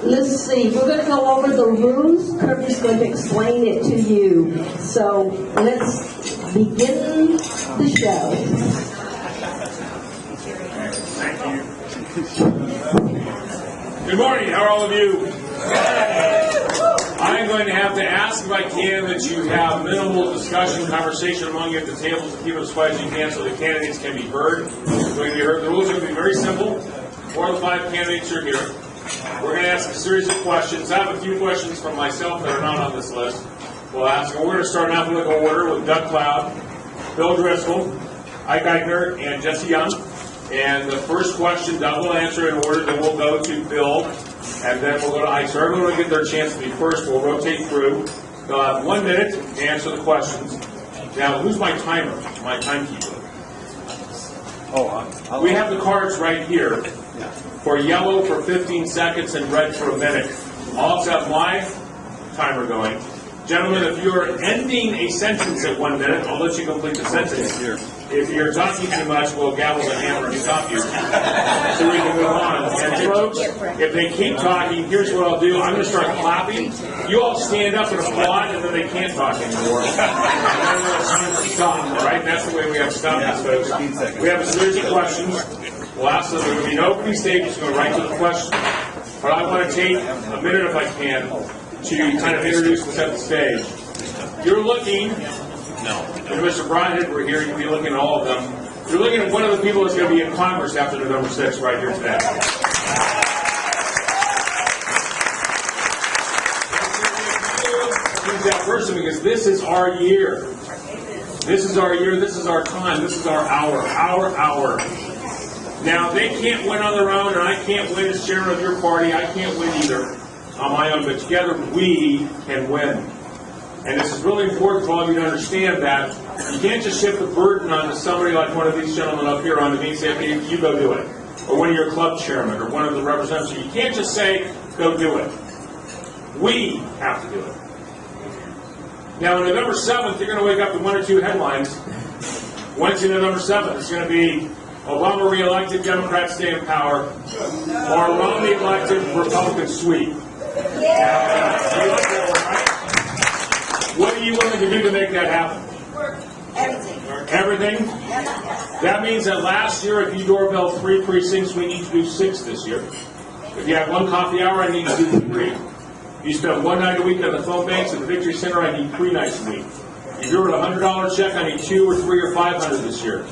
Let's see, we're going to go over the rules. Kirby's going to explain it to you. So let's begin the show. Thank you. Good morning. How are all of you? I'm going to have to ask, if I can, that you have minimal discussion, conversation among you at the tables to keep it as quiet as you can so the candidates can be heard. Going to be heard. The rules are going to be very simple. 4 of the 5 candidates are here. We're going to ask a series of questions. I have a few questions from myself that are not on this list. We'll ask them. We're going to start in alphabetical order with Doug Cloud, Bill Driscoll, Ike Eichner, and Jesse Young. And the first question, Doug will answer in order, then we'll go to Bill, and then we'll go to Ike. So everyone will get their chance to be first. We'll rotate through. They'll have 1 minute to answer the questions. Now, who's my timer, my timekeeper? We have the cards right here for yellow for 15 seconds and red for a minute. I'll also have my timer going. Gentlemen, if you're ending a sentence at 1 minute, I'll let you complete the sentence. If you're talking too much, we'll gavel the hammer and stop you. So we can move on. And folks, if they keep talking, here's what I'll do. I'm going to start clapping. You all stand up and applaud, and then they can't talk anymore. And then it's time to stop. All right? That's the way we have to stop these folks. We have a series of questions. We'll ask them. There will be no opening statements. We'll go right to the question. But I want to take a minute, if I can, to kind of introduce and set the stage. You're looking, if Mr. Broadhead were here, you'd be looking at all of them. You're looking at one of the people that's going to be in Congress after November 6th right here today. Choose that person because this is our year. This is our year, this is our time, this is our hour. Now, they can't win on their own, and I can't win as chairman of your party. I can't win either on my own, but together we can win. And this is really important for all of you to understand that you can't just shift the burden onto somebody like one of these gentlemen up here onto me and say, okay, you go do it. Or one of your club chairmen, or one of the representatives. You can't just say, go do it. We have to do it. Now, on November 7th, you're going to wake up to 1 or 2 headlines. Wednesday, November 7th, it's going to be Obama re-elected, Democrats stay in power, or Romney elected, Republicans sweep. What are you willing to do to make that happen? Everything? That means that last year, if you doorbell 3 precincts, we need to do 6 this year. If you have 1 coffee hour, I need to do 3. You spend 1 night a week on the phone banks at the Victory Center, I need 3 nights a week. If you're at a $100 check, I need 2 or 3 or 500 this year.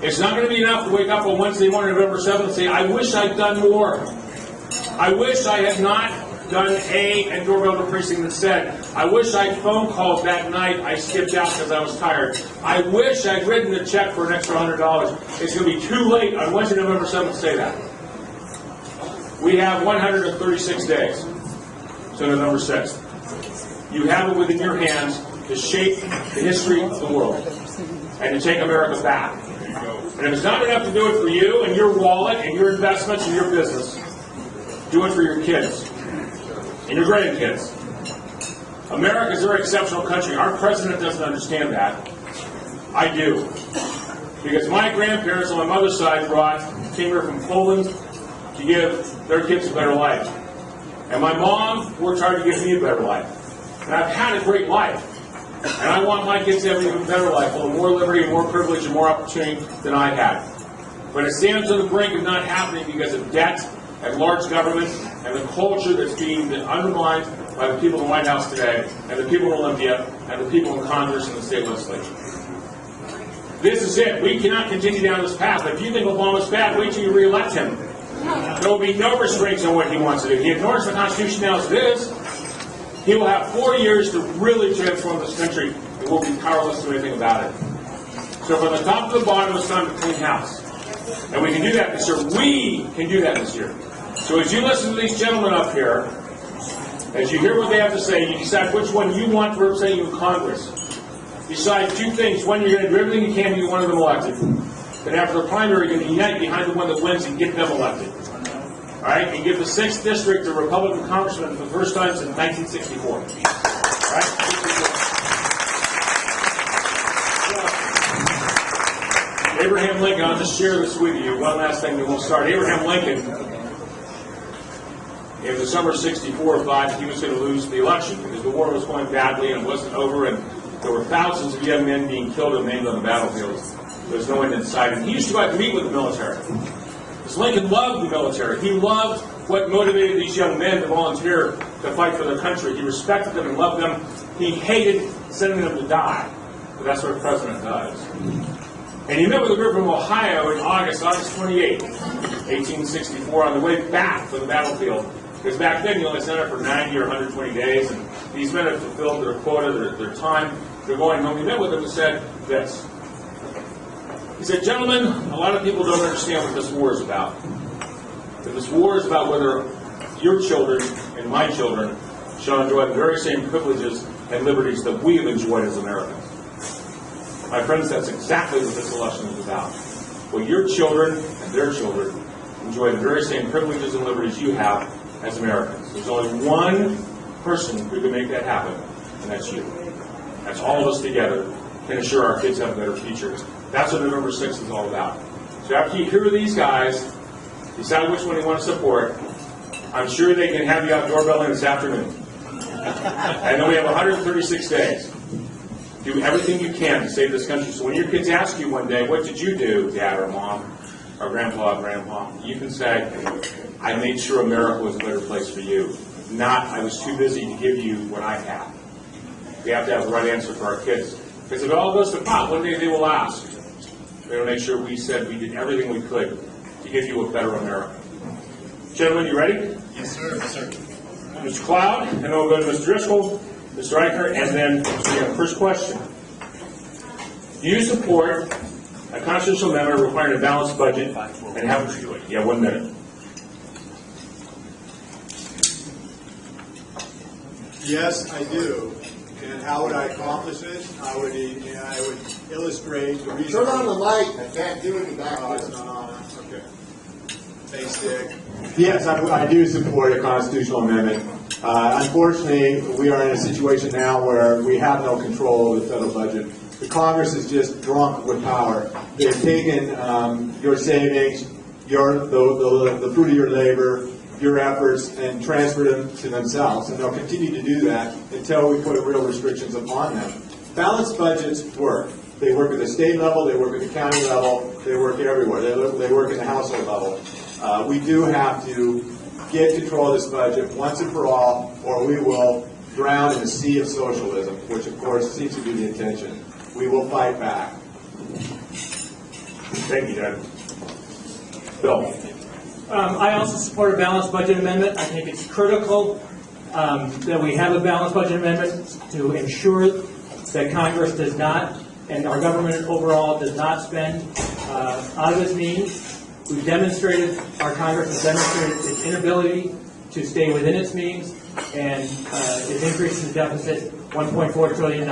It's not going to be enough to wake up on Wednesday morning, November 7th, and say, I wish I'd done more. I wish I had not done A and doorbell the precinct instead. I wish I'd phone called that night. I skipped out because I was tired. I wish I'd written a check for an extra $100. It's going to be too late on Wednesday, November 7th to say that. We have 136 days to November 6th. You have it within your hands to shape the history of the world and to take America back. And if it's not enough to do it for you and your wallet and your investments and your business, do it for your kids and your grandkids. America is a very exceptional country. Our president doesn't understand that. I do. Because my grandparents on my mother's side came here from Poland to give their kids a better life. And my mom worked hard to give me a better life. And I've had a great life. And I want my kids to have an even better life, full of more liberty and more privilege and more opportunity than I had. But it stands on the brink of not happening because of debt and large government and the culture that's being undermined by the people in the White House today, and the people in Olympia, and the people in Congress and the state legislature. This is it. We cannot continue down this path. If you think Obama's bad, wait till you re-elect him. There will be no restraints on what he wants to do. He ignores the Constitution now as it is. He will have 4 years to really transform this country, and we'll be powerless to do anything about it. So from the top to the bottom, it's time to clean house. And we can do that this year. We can do that this year. So as you listen to these gentlemen up here, as you hear what they have to say, you decide which one you want to represent you in Congress. Decide 2 things. One, you're going to do everything you can to get one of them elected. Then after the primary, you're going to unite behind the one that wins and get them elected. All right? And give the 6th District to Republican congressman for the first time since 1964. All right? So, Abraham Lincoln, I'll just share this with you. One last thing, then we'll start. Abraham Lincoln, in the summer of '64 thought he was going to lose the election because the war was going badly and it wasn't over, and there were thousands of young men being killed and maimed on the battlefields. There was no end in sight. And he used to go out to meet with the military. Because Lincoln loved the military. He loved what motivated these young men to volunteer to fight for their country. He respected them and loved them. He hated sending them to die. But that's what a president does. And he met with a group from Ohio in August 28, 1864, on the way back from the battlefield. Because back then you only sent it for 90 or 120 days, and these men had fulfilled their quota, their time. They're going home. He met with them and said this. He said, "Gentlemen, a lot of people don't understand what this war is about. That this war is about whether your children and my children shall enjoy the very same privileges and liberties that we have enjoyed as Americans." My friends, that's exactly what this election is about. Will your children and their children enjoy the very same privileges and liberties you have as Americans? There's only one person who can make that happen, and that's you. That's all of us together can ensure our kids have a better future. That's what November 6th is all about. So after you hear these guys, decide which one you want to support. I'm sure they can have you out doorbelling this afternoon. And then we have 136 days. Do everything you can to save this country. So when your kids ask you one day, "What did you do, Dad or Mom, or Grandpa or Grandpa?" you can say, "I made sure America was a better place for you. Not, I was too busy to give you what I have." We have to have the right answer for our kids. Because if it all goes to pot, one day they will ask. We're going to make sure we said we did everything we could to give you a better America. Gentlemen, you ready? Yes, sir. Yes, sir. Mr. Cloud, and then we'll go to Mr. Driscoll, Mr. Eichner, and then first question. Do you support a constitutional amendment requiring a balanced budget and how would you do it? You have 1 minute. Yes, I do. And how would I accomplish it? I would illustrate the reason. Turn on the light. I can't do it back Oh, it's there. not on. Okay. Thanks, Dick. Yes, I do support a constitutional amendment. Unfortunately, we are in a situation now where we have no control over the federal budget. The Congress is just drunk with power. They've taken your savings, the fruit of your labor, your efforts, and transferred them to themselves. And they'll continue to do that until we put real restrictions upon them. Balanced budgets work. They work at the state level, they work at the county level, they work everywhere. They work at the household level. We do have to get control of this budget once and for all, or we will drown in a sea of socialism, which of course seems to be the intention. We will fight back. Thank you, Dad. Bill. I also support a balanced budget amendment. I think it's critical that we have a balanced budget amendment to ensure that Congress does not, and our government overall does not spend out of its means. We've demonstrated, our Congress has demonstrated its inability to stay within its means, and its increase in the deficit, $1.4 trillion.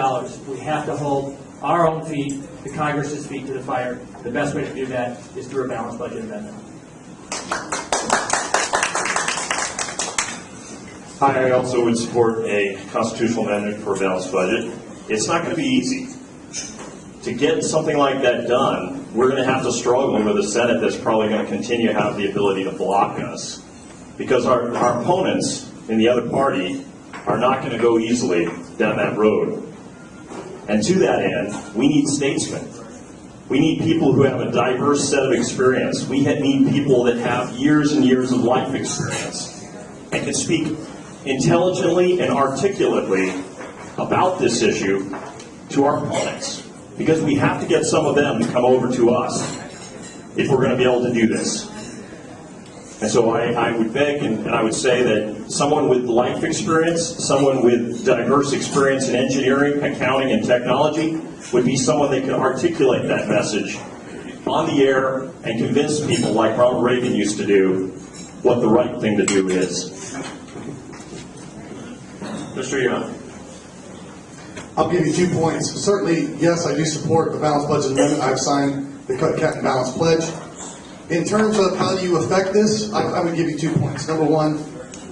We have to hold our own feet, the Congress's feet to the fire. The best way to do that is through a balanced budget amendment. I also would support a constitutional amendment for a balanced budget. It's not going to be easy. To get something like that done, we're going to have to struggle with a Senate that's probably going to continue to have the ability to block us. Because our opponents in the other party are not going to go easily down that road. And to that end, we need statesmen. We need people who have a diverse set of experience. We need people that have years and years of life experience and can speak intelligently and articulately about this issue to our opponents. Because we have to get some of them to come over to us if we're going to be able to do this. And so I would beg and I would say that someone with life experience, someone with diverse experience in engineering, accounting, and technology would be someone that can articulate that message on the air and convince people like Ronald Reagan used to do what the right thing to do is. Mr. Young. I'll give you 2 points. Certainly, yes, I do support the balanced budget amendment. I've signed the Cut, Cap, and Balance pledge. In terms of how do you affect this, I would give you 2 points. Number one,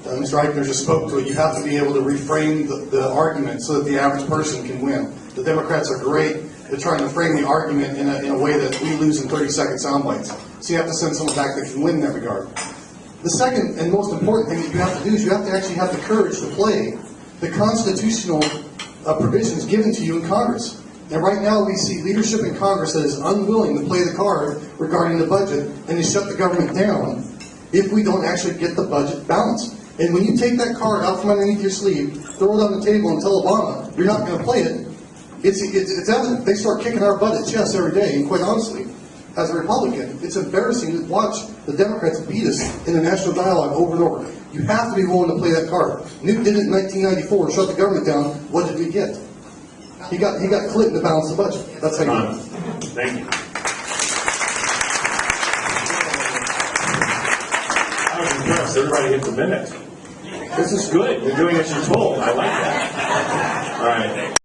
Mr. Eichner just spoke to it. You have to be able to reframe the argument so that the average person can win. The Democrats are great at trying to frame the argument in a way that we lose in 30-second sound bites. So you have to send someone back that can win in that regard. The second and most important thing that you have to do is you have to actually have the courage to play the constitutional provisions given to you in Congress. And right now we see leadership in Congress that is unwilling to play the card regarding the budget and to shut the government down if we don't actually get the budget balanced. And when you take that card out from underneath your sleeve, throw it on the table and tell Obama you're not going to play it, it's evident. They start kicking our butt at chess every day, and quite honestly, as a Republican, it's embarrassing to watch the Democrats beat us in the national dialogue over and over. You have to be willing to play that card. Newt did it in 1994, shut the government down. What did we get? He got Clinton to balance the budget. That's how you do it. Thank you. I was impressed. Everybody hit the minute. This is good. You're doing as you're told. I like that. All right.